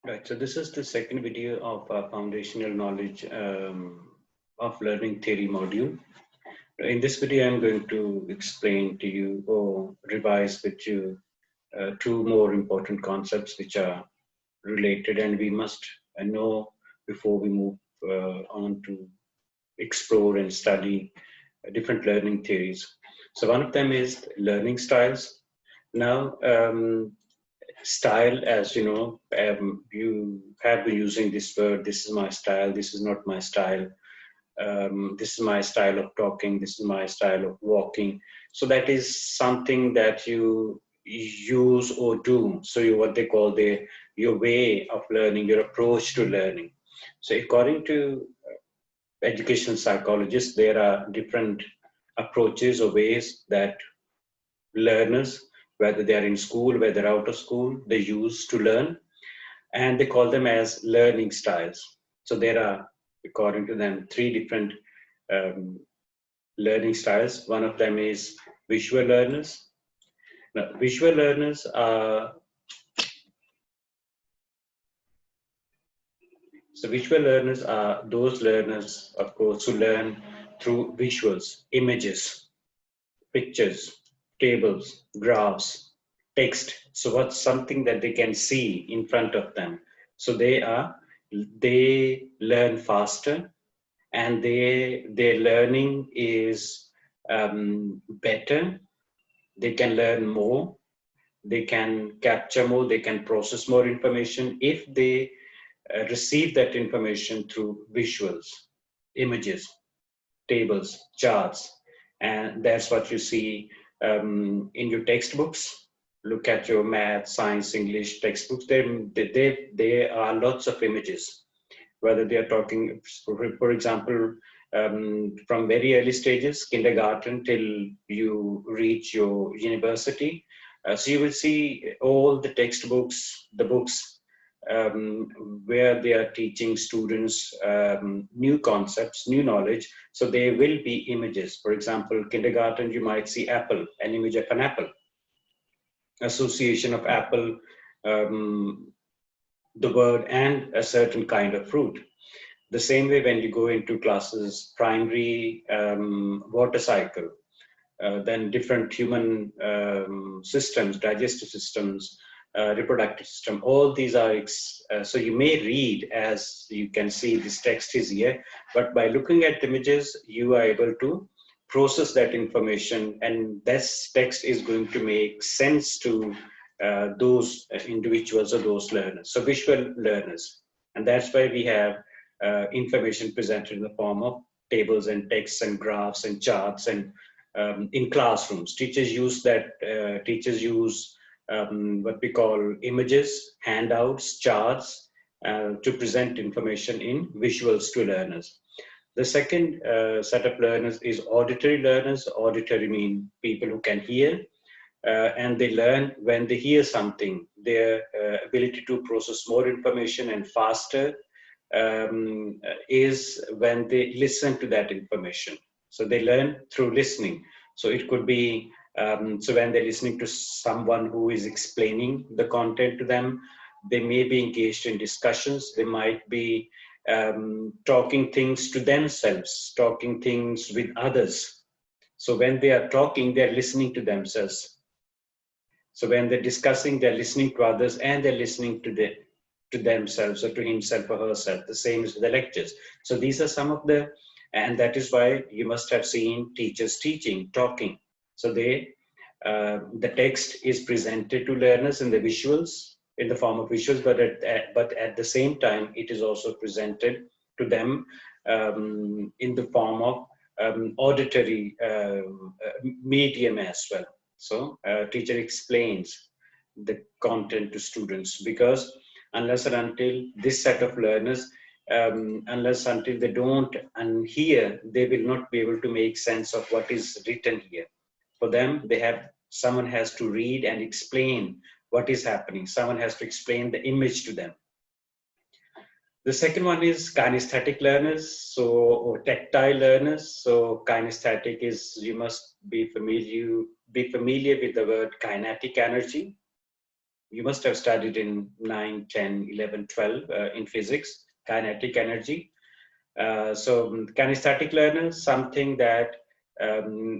Right, so this is the second video of our foundational knowledge of learning theory module. In this video, I'm going to explain to you or revise with you two more important concepts which are related and we must know before we move on to explore and study different learning theories. So one of them is learning styles. Now, style, as you know, you have been using this word, this is my style, this is not my style, this is my style of talking, this is my style of walking. So that is something that you use or do. So you, what they call your way of learning, your approach to learning. So according to educational psychologists, there are different approaches or ways that learners, whether they are in school, whether out of school, they use to learn, and they call them as learning styles. So there are, according to them, three different um, learning styles. One of them is visual learners. Now, visual learners are those learners, of course, who learn through visuals, images, pictures, tables, graphs, text. So what's something that they can see in front of them? So they learn faster, and their learning is better. They can learn more. They can capture more. They can process more information if they receive that information through visuals, images, tables, charts, and that's what you see in your textbooks. Look at your math, science, English textbooks. There are lots of images. Whether they are talking, for example, from very early stages, kindergarten till you reach your university. So you will see all the textbooks, the books where they are teaching students new concepts, new knowledge. So there will be images. For example, kindergarten, you might see apple, an image of an apple, association of apple, um, the word, and a certain kind of fruit. The same way when you go into classes, primary, water cycle, then different human systems, digestive systems, reproductive system, all these are, so you may read, as you can see this text is here, but by looking at images, you are able to process that information, and this text is going to make sense to those individuals or those learners, so visual learners. And that's why we have information presented in the form of tables and texts and graphs and charts. And in classrooms, teachers use what we call images, handouts, charts to present information in visuals to learners. The second set of learners is auditory learners. Auditory mean people who can hear, and they learn when they hear something. Their ability to process more information and faster is when they listen to that information. So they learn through listening. So it could be, so when they're listening to someone who is explaining the content to them, they may be engaged in discussions. They might be talking things to themselves, talking things with others. So when they are talking, they're listening to themselves. So when they're discussing, they're listening to others, and they're listening to themselves or to himself or herself. The same is with the lectures. So these are some of the, and that is why you must have seen teachers teaching, talking. So the text is presented to learners in the visuals, in the form of visuals, but at the same time, it is also presented to them in the form of auditory medium as well. So teacher explains the content to students, because unless and until this set of learners, unless until they don't hear, they will not be able to make sense of what is written here. For them, someone has to read and explain what is happening. Someone has to explain the image to them. The second one is kinesthetic learners, so, or tactile learners. So kinesthetic is, you must be familiar with the word kinetic energy. you must have studied in 9, 10, 11, 12 in physics, kinetic energy. So kinesthetic learners, something that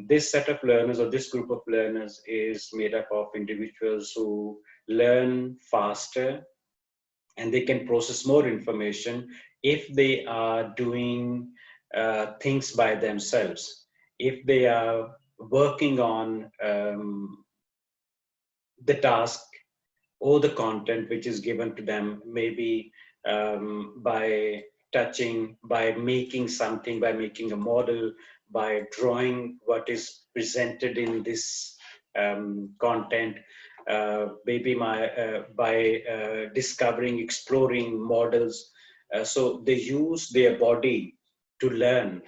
this set of learners or this group of learners is made up of individuals who learn faster and they can process more information if they are doing things by themselves, if they are working on the task or the content which is given to them, maybe by touching, by making something, by making a model, by drawing what is presented in this content, maybe by discovering, exploring models. So they use their body to learn,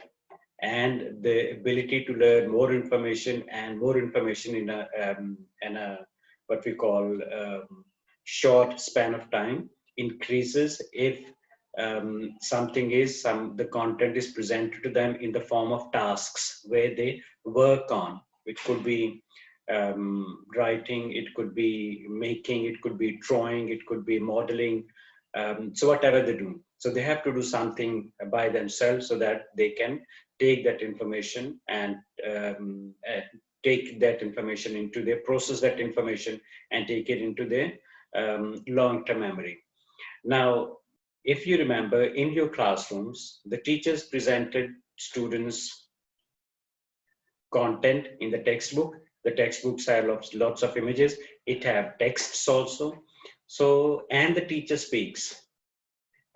and the ability to learn more information and more information in a what we call short span of time increases if the content is presented to them in the form of tasks where they work on. It could be writing, it could be making, it could be drawing, it could be modeling. So whatever they do, so they have to do something by themselves so that they can take that information and take that information into their process that information and take it into their long-term memory. Now, if you remember in your classrooms, the teachers presented students content in the textbook. The textbooks have lots of images. It have texts also. So, and the teacher speaks.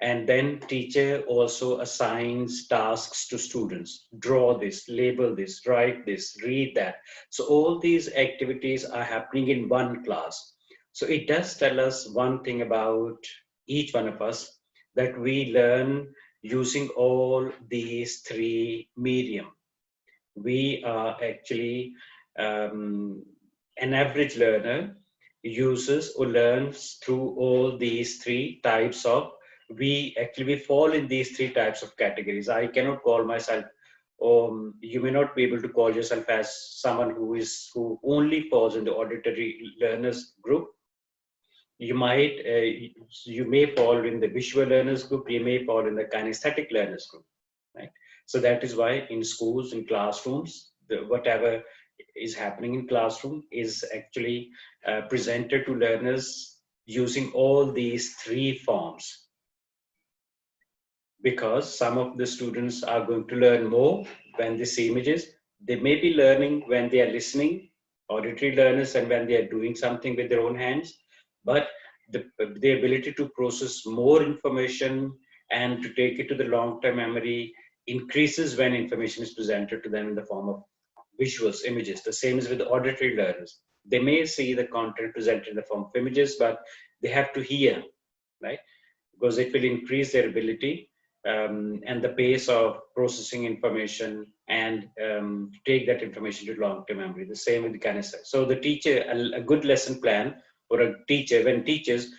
And then teacher also assigns tasks to students. Draw this, label this, write this, read that. So all these activities are happening in one class. So it does tell us one thing about each one of us, that we learn using all these three medium. We are actually, an average learner uses or learns through all these three types of, we fall in these three types of categories. I cannot call myself, you may not be able to call yourself as someone who only falls in the auditory learners group. You may fall in the visual learners group, you may fall in the kinesthetic learners group, right? So that is why in schools, in classrooms, whatever is happening in classroom is actually presented to learners using all these three forms. Because some of the students are going to learn more when they see images. They may be learning when they are listening, auditory learners, and when they are doing something with their own hands. But the ability to process more information and to take it to the long-term memory increases when information is presented to them in the form of visuals, images. The same is with the auditory learners. They may see the content presented in the form of images, but they have to hear, right? Because it will increase their ability and the pace of processing information and take that information to long-term memory. The same with the kinesthetic. So the teacher, a good lesson plan, or a teacher, when teaches,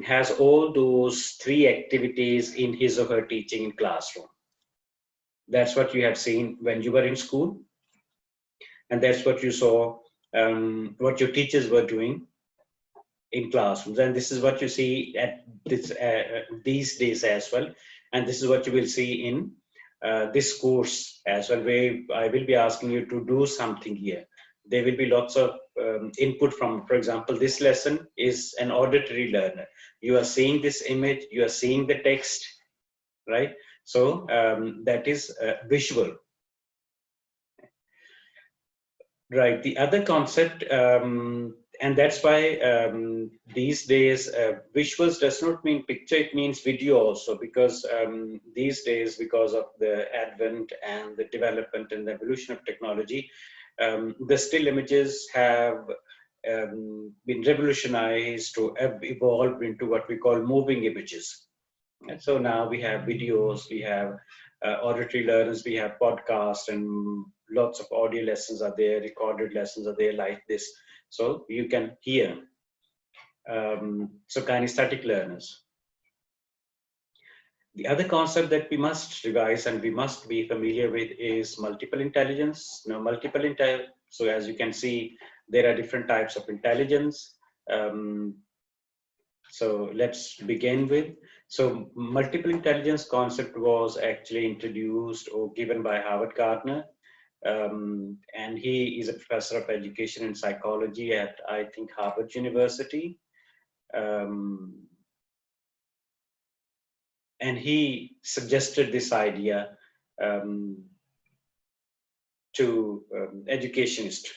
has all those three activities in his or her teaching in classroom. That's what you have seen when you were in school, and that's what you saw, what your teachers were doing in classrooms, and this is what you see at these days as well, and this is what you will see in this course as well, where I will be asking you to do something here. There will be lots of input from, for example, this lesson is an auditory learner. You are seeing this image, you are seeing the text, right? So that is visual. Right. The other concept, and that's why these days visuals does not mean picture, it means video also, because these days, because of the advent and the development and the evolution of technology, the still images have been revolutionized to evolve into what we call moving images. And so now we have videos, we have auditory learners, we have podcasts, and lots of audio lessons are there, recorded lessons are there like this. So you can hear. So kinesthetic learners. The other concept that we must revise and we must be familiar with is multiple intelligence. Now, so as you can see, there are different types of intelligence. So let's begin with. So multiple intelligence concept was actually introduced or given by Howard Gardner. And he is a professor of education and psychology at, I think, Harvard University. Um, and he suggested this idea um, to educationists.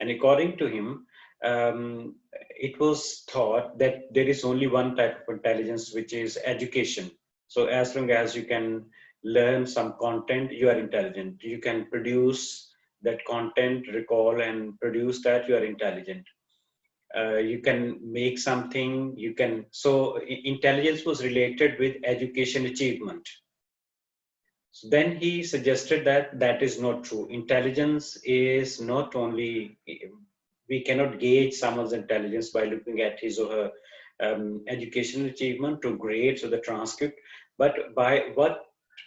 And according to him, it was thought that there is only one type of intelligence, which is education. So as long as you can learn some content, you are intelligent. You can produce that content, recall and produce that, you are intelligent. You can make something, you can, so intelligence was related with education achievement. So then he suggested that that is not true. Intelligence is not only, we cannot gauge someone's intelligence by looking at his or her educational achievement to grades or the transcript, but by what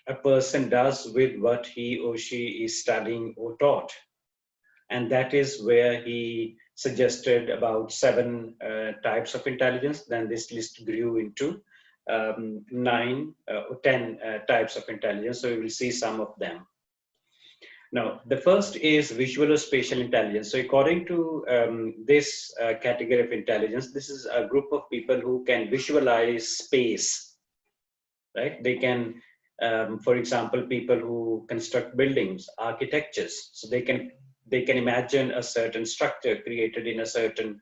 a person does with what he or she is studying or taught. And that is where he suggested about 7 types of intelligence. Then this list grew into 9 or 10 types of intelligence. So we will see some of them. Now, the first is visual or spatial intelligence. So according to this category of intelligence, this is a group of people who can visualize space, right? They can, for example, people who construct buildings, architectures. So they can imagine a certain structure created in a certain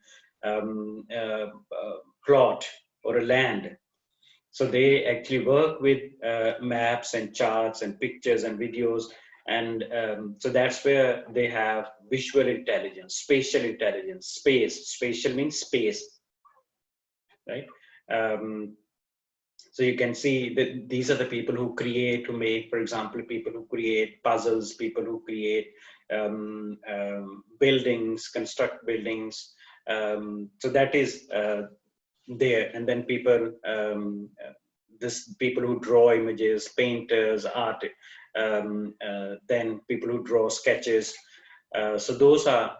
plot or a land. So they actually work with maps and charts and pictures and videos. And so that's where they have visual intelligence, spatial intelligence, spatial means space, right? Um, so you can see that these are the people who create, who make, for example, people who create puzzles, people who create buildings, construct buildings. So that is there. And then people, this people who draw images, painters, art, then people who draw sketches. So those are,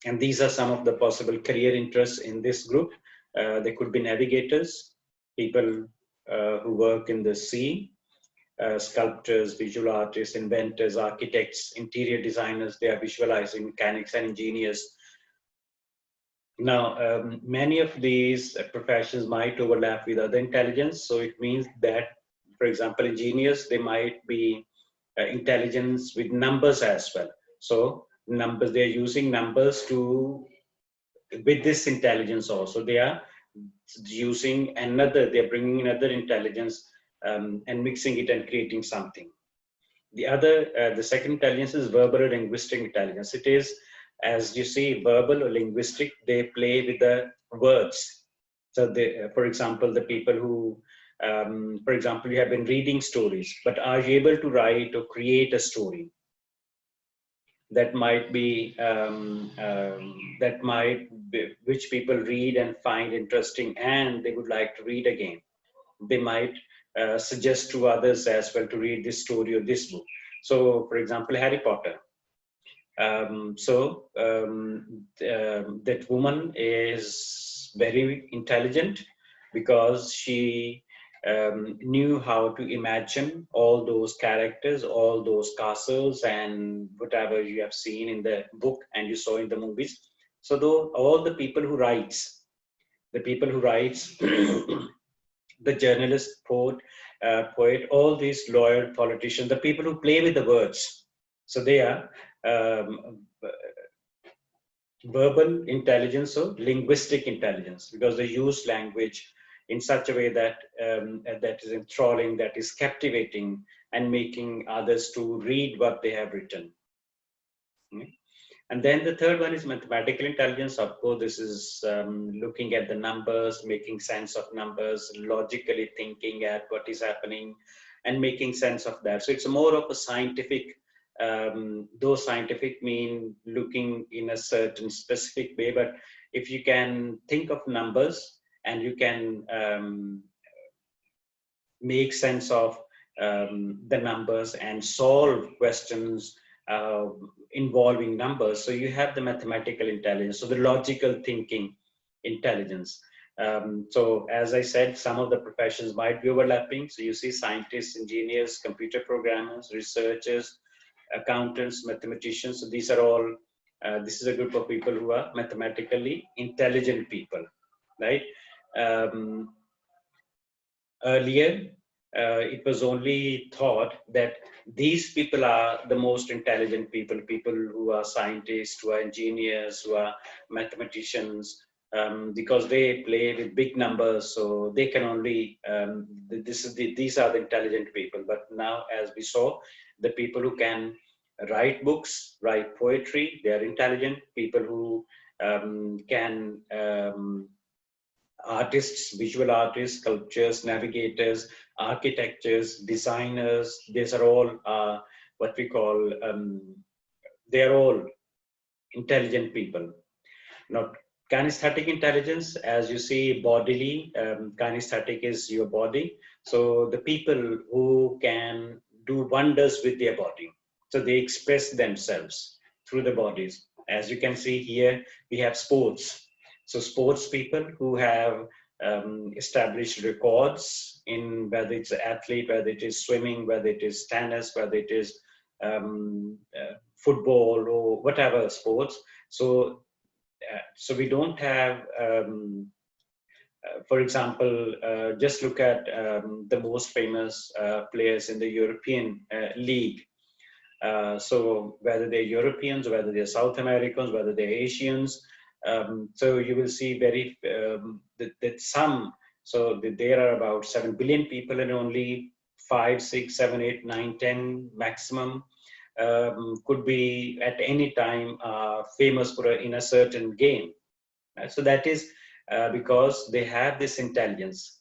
and these are some of the possible career interests in this group. They could be navigators, people who work in the sea, sculptors, visual artists, inventors, architects, interior designers. They are visualizing, mechanics and engineers. Now, many of these professions might overlap with other intelligence. So it means that, for example, engineers, they might be intelligence with numbers as well. So numbers, they're using numbers to, with this intelligence also, they are using another, they're bringing another intelligence and mixing it and creating something. The other, the second intelligence is verbal or linguistic intelligence. It is, as you see, verbal or linguistic, they play with the words. So they, for example, the people who, for example, you have been reading stories, but are you able to write or create a story? That might be, that might be, which people read and find interesting and they would like to read again. They might suggest to others as well to read this story or this book. So, for example, Harry Potter. That woman is very intelligent because she knew how to imagine all those characters, all those castles, and whatever you have seen in the book and you saw in the movies. So, though all the people who writes, the journalist, poet, all these lawyer, politicians, the people who play with the words. So they are verbal intelligence or linguistic intelligence because they use language in such a way that that is enthralling, that is captivating, and making others to read what they have written. And then the third one is mathematical intelligence. Of course, this is looking at the numbers, making sense of numbers, logically thinking at what is happening and making sense of that. So it's more of a scientific, though scientific mean looking in a certain specific way, but if you can think of numbers and you can make sense of the numbers and solve questions involving numbers. So you have the mathematical intelligence, so the logical thinking, intelligence. So as I said, some of the professions might be overlapping. So you see scientists, engineers, computer programmers, researchers, accountants, mathematicians. So these are all, this is a group of people who are mathematically intelligent people, right? Um, Earlier, it was only thought that these people are the most intelligent people, people who are scientists, who are engineers, who are mathematicians, because they play with big numbers, so they can only, these are the intelligent people. But now, as we saw, the people who can write books, write poetry, they are intelligent. People who can artists, visual artists, sculptors, navigators, architectures, designers, these are all what we call, they're all intelligent people. Now, kinesthetic intelligence, as you see, bodily, kinesthetic is your body. So the people who can do wonders with their body. So they express themselves through the bodies. As you can see here, we have sports. So sports people who have established records in whether it's athlete, whether it is swimming, whether it is tennis, whether it is football or whatever sports. So we don't have, for example, just look at the most famous players in the European League. So whether they're Europeans, whether they're South Americans, whether they're Asians, so you will see very that some. So there are about 7 billion people, and only 5, 6, 7, 8, 9, 10 maximum could be at any time famous for in a certain game. So that is because they have this intelligence.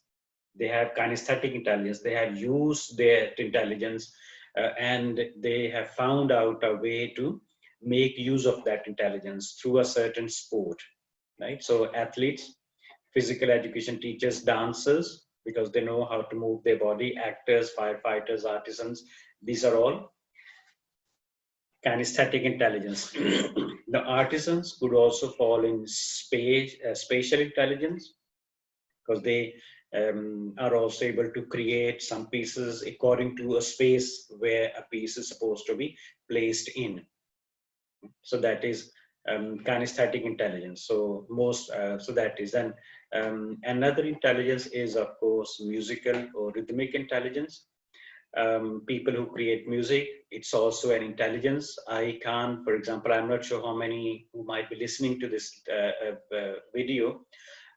They have kinesthetic intelligence. They have used their intelligence and they have found out a way to make use of that intelligence through a certain sport, right? So athletes, physical education teachers, dancers, because they know how to move their body, actors, firefighters, artisans, these are all kinesthetic intelligence. The artisans could also fall in spatial intelligence, because they are also able to create some pieces according to a space where a piece is supposed to be placed in. So that is kinesthetic intelligence. So so that is. Then another intelligence is, of course, musical or rhythmic intelligence. People who create music, it's also an intelligence. I can't, for example, I'm not sure how many who might be listening to this video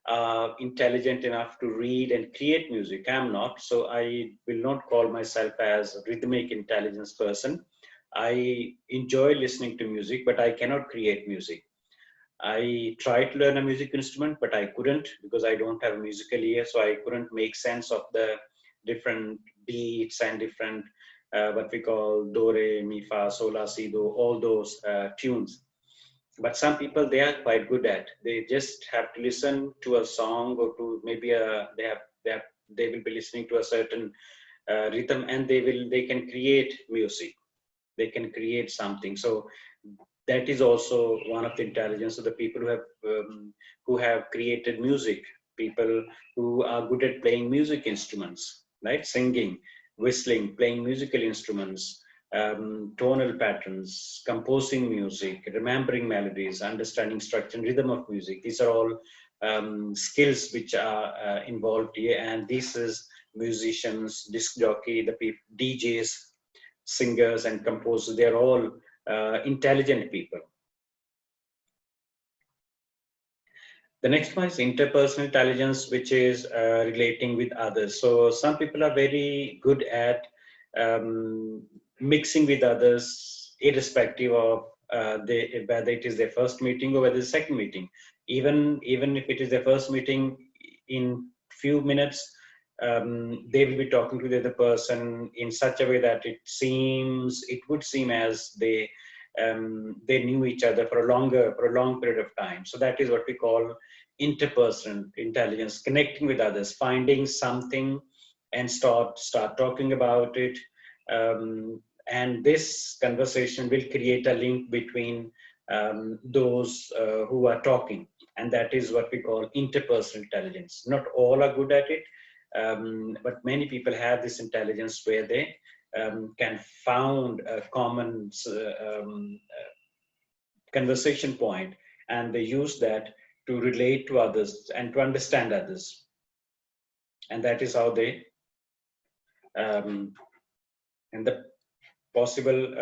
are intelligent enough to read and create music. I'm not, so I will not call myself as a rhythmic intelligence person. I enjoy listening to music, but I cannot create music. I tried to learn a music instrument, but I couldn't, because I don't have a musical ear, so I couldn't make sense of the different beats and different what we call do, re, mi, fa, sol, la, si, do, all those tunes. But some people, they are quite good at. They just have to listen to a song, or to maybe they will be listening to a certain rhythm, and they can create music. They can create something. So that is also one of the intelligence of the people who have created music. People who are good at playing music instruments, right? Singing, whistling, playing musical instruments, tonal patterns, composing music, remembering melodies, understanding structure and rhythm of music. These are all skills which are involved here. And this is musicians, disc jockey, the DJs, singers and composers. They're all intelligent people. The next one is interpersonal intelligence, which is relating with others. So some people are very good at mixing with others, irrespective of whether it is their first meeting or whether it's second meeting. Even if it is their first meeting, in few minutes, they will be talking to the other person in such a way that it would seem as they knew each other for a long period of time. So that is what we call interpersonal intelligence, connecting with others, finding something and start talking about it. And this conversation will create a link between those who are talking. and that is what we call interpersonal intelligence. Not all are good at it, but many people have this intelligence where they can found a common conversation point, and they use that to relate to others and to understand others, and that is how they and the possible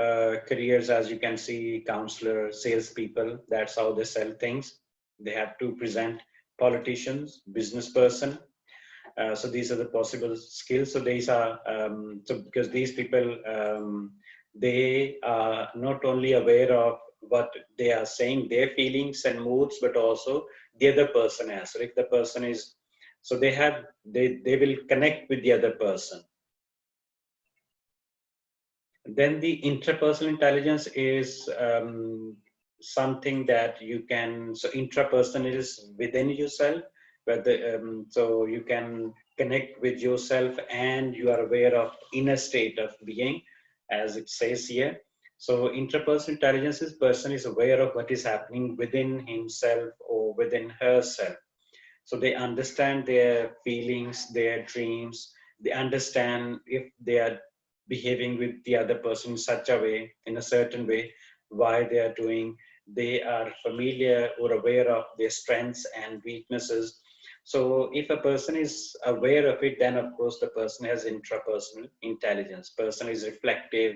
careers, as you can see, counselor, salespeople, that's how they sell things. They have to present politicians, business person. So these are the possible skills. So these are, so because these people, they are not only aware of what they are saying, their feelings and moods, but also the other person has. So if the person is, so they will connect with the other person. Then the intrapersonal intelligence is something that you can, so intrapersonal is within yourself, whether, so you can connect with yourself and you are aware of inner state of being, as it says here. So intrapersonal intelligence is person is aware of what is happening within himself or within herself. So they understand their feelings, their dreams, they understand if they are behaving with the other person in such a way, in a certain way, why they are doing. They are familiar or aware of their strengths and weaknesses. So if a person is aware of it, then of course the person has intrapersonal intelligence. Person is reflective.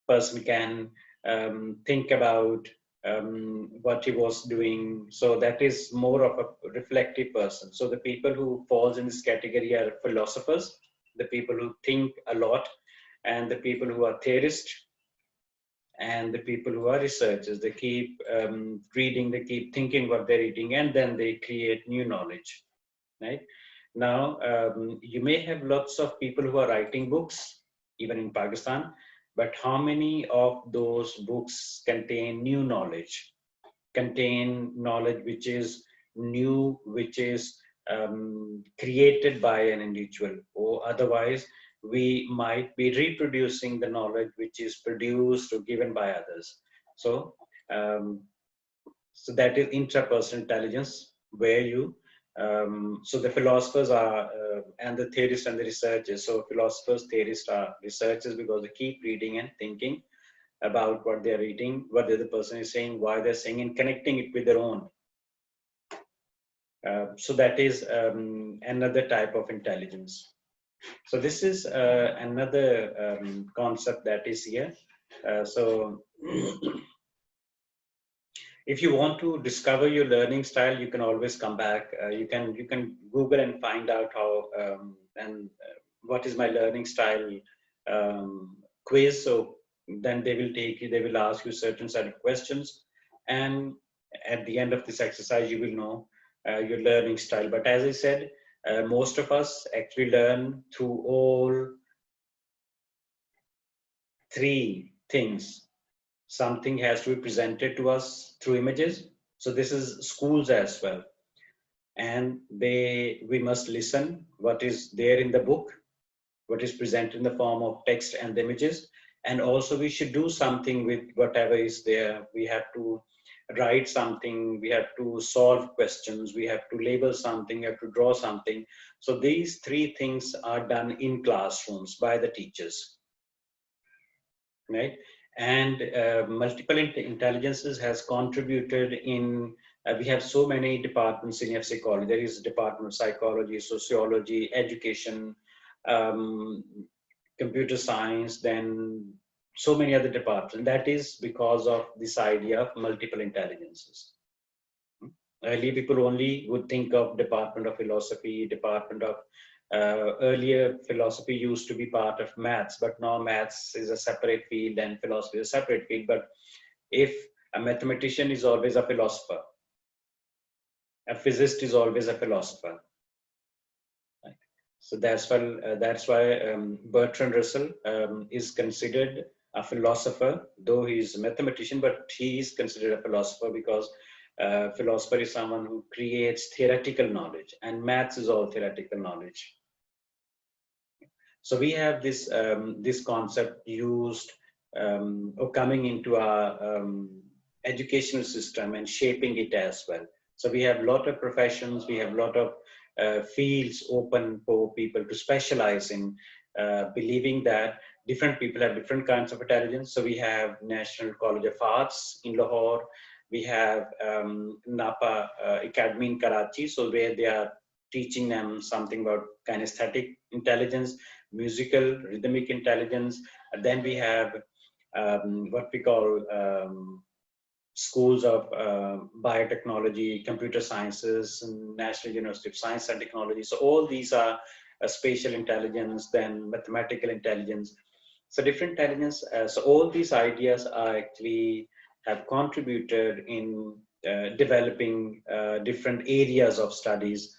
Person can think about what he was doing. So that is more of a reflective person. So the people who falls in this category are philosophers, the people who think a lot, and the people who are theorists, and the people who are researchers. They keep reading, they keep thinking what they're reading, and then they create new knowledge, right? Now, you may have lots of people who are writing books, even in Pakistan, but how many of those books contain new knowledge, contain knowledge which is new, which is created by an individual, or otherwise we might be reproducing the knowledge which is produced or given by others. So, so that is intrapersonal intelligence, where you so the philosophers are and the theorists and the researchers. So philosophers, theorists are researchers because they keep reading and thinking about what they're reading, what the other person is saying, why they're saying, and connecting it with their own. So that is another type of intelligence. So this is another concept that is here. So if you want to discover your learning style, you can always come back. You can Google and find out how and what is my learning style quiz. So then they will take you, they will ask you certain set of questions, and at the end of this exercise, you will know your learning style. But as I said, most of us actually learn through all three things. Something has to be presented to us through images. So this is schools as well. And we must listen what is there in the book, what is presented in the form of text and images. And also we should do something with whatever is there. We have to write something, we have to solve questions, we have to label something, we have to draw something. So these three things are done in classrooms by the teachers, right? And multiple intelligences has contributed in, we have so many departments in FCC College. There is a department of psychology, sociology, education, computer science, then so many other departments. And that is because of this idea of multiple intelligences. Earlier, people only would think of Department of Philosophy, Department of earlier philosophy used to be part of maths, but now maths is a separate field and philosophy is a separate field. But if a mathematician is always a philosopher, a physicist is always a philosopher. Right? So that's why Bertrand Russell is considered a philosopher, though he's a mathematician, but he is considered a philosopher because philosopher is someone who creates theoretical knowledge, and maths is all theoretical knowledge. So we have this this concept used or coming into our educational system and shaping it as well. So we have a lot of professions, we have a lot of fields open for people to specialize in, believing that different people have different kinds of intelligence. So we have National College of Arts in Lahore, we have Napa Academy in Karachi, so where they are teaching them something about kinesthetic intelligence, musical, rhythmic intelligence. And then we have what we call schools of biotechnology, computer sciences, and National University of Science and Technology. So all these are spatial intelligence, then mathematical intelligence. So different intelligence. So all these ideas are actually have contributed in developing different areas of studies.